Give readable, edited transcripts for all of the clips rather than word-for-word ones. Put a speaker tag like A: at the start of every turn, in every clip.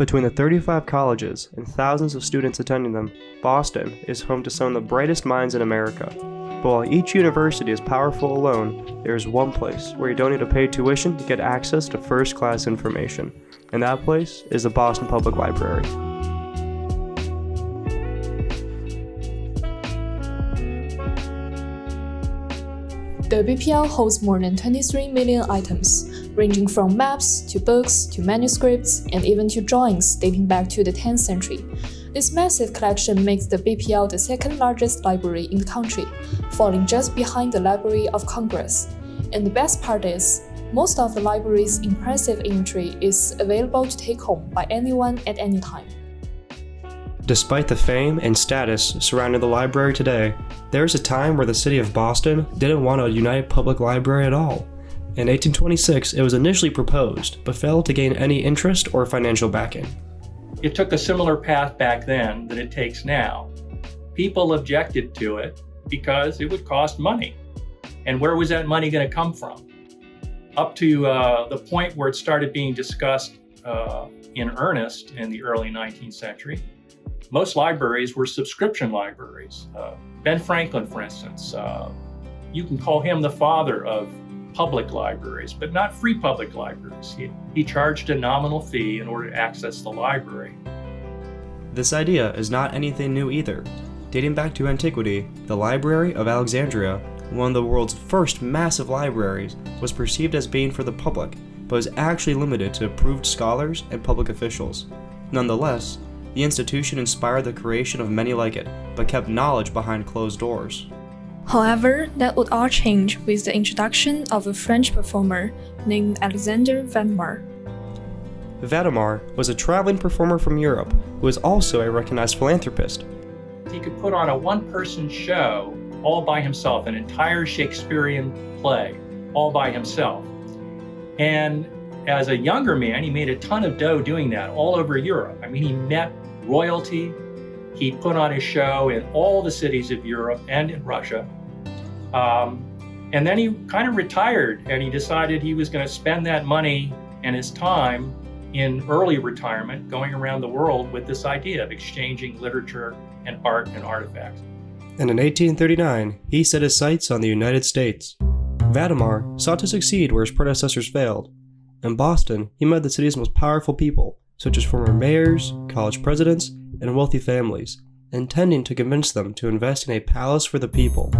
A: Between the 35 colleges and thousands of students attending them, Boston is home to some of the brightest minds in America. But while each university is powerful alone, there is one place where you don't need to pay tuition to get access to first-class information, and that place is the Boston Public Library.
B: The BPL holds more than 23 million items, ranging from maps to books to manuscripts and even to drawings dating back to the 10th century. This massive collection makes the BPL the second largest library in the country, falling just behind the Library of Congress. And the best part is, most of the library's impressive inventory is available to take home by anyone at any time.
A: Despite the fame and status surrounding the library today, there was a time where the city of Boston didn't want a united public library at all. In 1826, it was initially proposed, but failed to gain any interest or financial backing.
C: It took a similar path back then that it takes now. People objected to it because it would cost money. And where was that money going to come from? Up to the point where it started being discussed in earnest in the early 19th century, most libraries were subscription libraries. Ben Franklin, for instance, you can call him the father of public libraries, but not free public libraries. He charged a nominal fee in order to access the library.
A: This idea is not anything new either. Dating back to antiquity, the Library of Alexandria, one of the world's first massive libraries, was perceived as being for the public, but was actually limited to approved scholars and public officials. Nonetheless, the institution inspired the creation of many like it, but kept knowledge behind closed doors.
B: However, that would all change with the introduction of a French performer named Alexander Vademar.
A: Vademar was a traveling performer from Europe who was also a recognized philanthropist.
C: He could put on a one-person show all by himself, an entire Shakespearean play all by himself. And as a younger man, he made a ton of dough doing that all over Europe. I mean, he met royalty. He put on his show in all the cities of Europe and in Russia. And then he kind of retired, and he decided he was going to spend that money and his time in early retirement going around the world with this idea of exchanging literature and art and artifacts.
A: And in 1839, he set his sights on the United States. Vademar sought to succeed where his predecessors failed. In Boston, he met the city's most powerful people, such as former mayors, college presidents, and wealthy families, intending to convince them to invest in a palace for the people.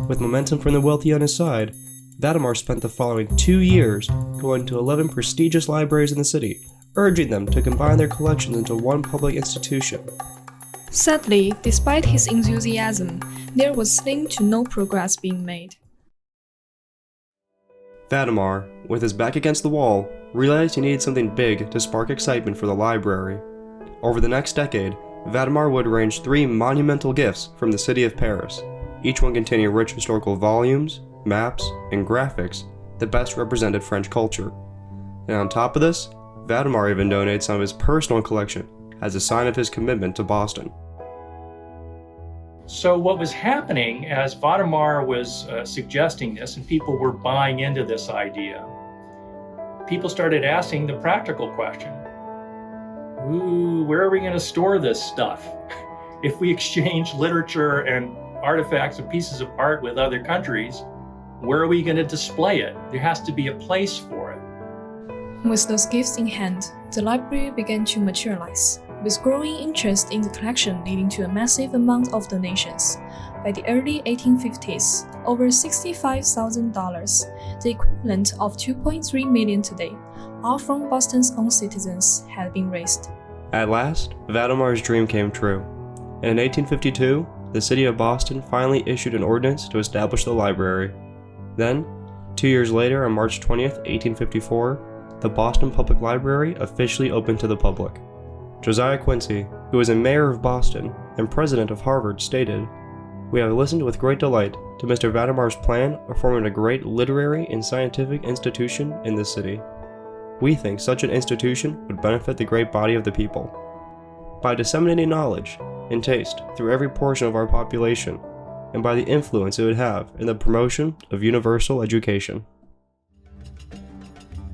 A: With momentum from the wealthy on his side, Vademar spent the following 2 years going to 11 prestigious libraries in the city, urging them to combine their collections into one public institution.
B: Sadly, despite his enthusiasm, there was slim to no progress being made.
A: Vademar, with his back against the wall, realized he needed something big to spark excitement for the library. Over the next decade, Vademar would arrange 3 monumental gifts from the city of Paris, each one containing rich historical volumes, maps, and graphics that best represented French culture. And on top of this, Vademar even donated some of his personal collection as a sign of his commitment to Boston.
C: So what was happening as Vademar was suggesting this and people were buying into this idea, people started asking the practical question, where are we going to store this stuff? If we exchange literature and artifacts and pieces of art with other countries, where are we going to display it? There has to be a place for it.
B: With those gifts in hand, the library began to materialize, with growing interest in the collection leading to a massive amount of donations. By the early 1850s, over $65,000, the equivalent of $2.3 million today, all from Boston's own citizens, had been raised.
A: At last, Vademar's dream came true. And in 1852, the city of Boston finally issued an ordinance to establish the library. Then, 2 years later, on March 20th, 1854, the Boston Public Library officially opened to the public. Josiah Quincy, who was a mayor of Boston and president of Harvard, stated, "We have listened with great delight to Mr. Vademar's plan of forming a great literary and scientific institution in this city. We think such an institution would benefit the great body of the people. By disseminating knowledge and taste through every portion of our population, and by the influence it would have in the promotion of universal education."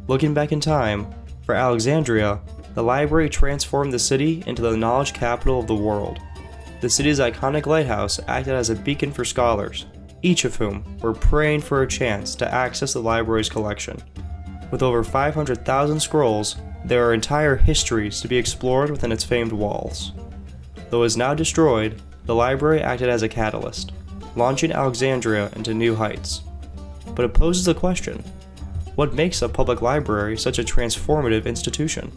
A: Looking back in time, for Alexandria, The library transformed the city into the knowledge capital of the world. The city's iconic lighthouse acted as a beacon for scholars, each of whom were praying for a chance to access the library's collection. With over 500,000 scrolls, there are entire histories to be explored within its famed walls. Though it is now destroyed, the library acted as a catalyst, launching Alexandria into new heights. But it poses the question, what makes a public library such a transformative institution?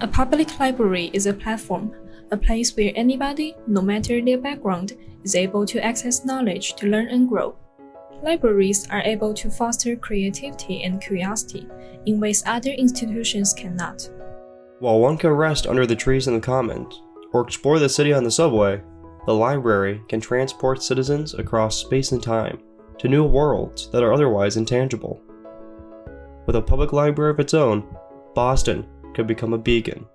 B: A public library is a platform, a place where anybody, no matter their background, is able to access knowledge to learn and grow. Libraries are able to foster creativity and curiosity in ways other institutions cannot.
A: While one can rest under the trees in the commons, or explore the city on the subway, the library can transport citizens across space and time to new worlds that are otherwise intangible. With a public library of its own, Boston could become a beacon.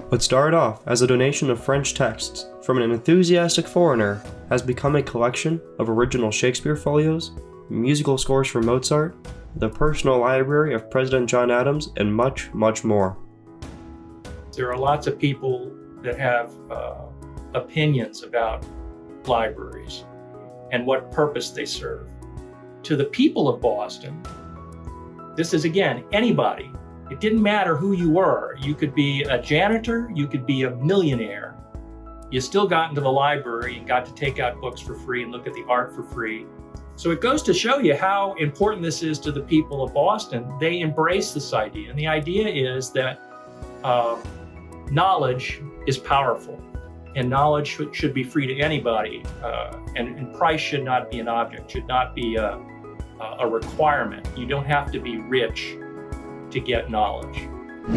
A: What started off as a donation of French texts from an enthusiastic foreigner has become a collection of original Shakespeare folios, musical scores from Mozart, the personal library of President John Adams, and much, much more.
C: There are lots of people that have opinions about libraries and what purpose they serve. To the people of Boston, this is, again, anybody. It didn't matter who you were. You could be a janitor, you could be a millionaire. You still got into the library and got to take out books for free and look at the art for free. So it goes to show you how important this is to the people of Boston. They embrace this idea. And the idea is that knowledge is powerful, and knowledge should be free to anybody. And price should not be an object, should not be a requirement. You don't have to be rich to get knowledge.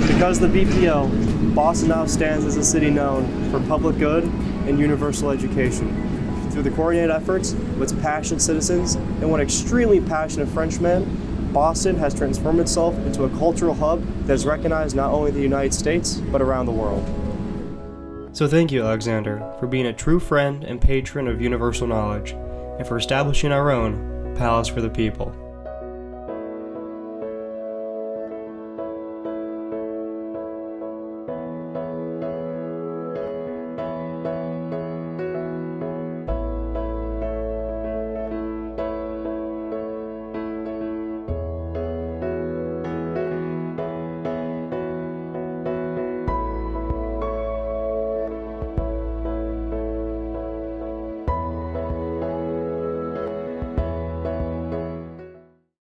A: Because of the BPL, Boston now stands as a city known for public good and universal education. Through the coordinated efforts of its passionate citizens and one extremely passionate Frenchman, Boston has transformed itself into a cultural hub that is recognized not only in the United States, but around the world. So thank you, Alexander, for being a true friend and patron of universal knowledge, and for establishing our own Palace for the People.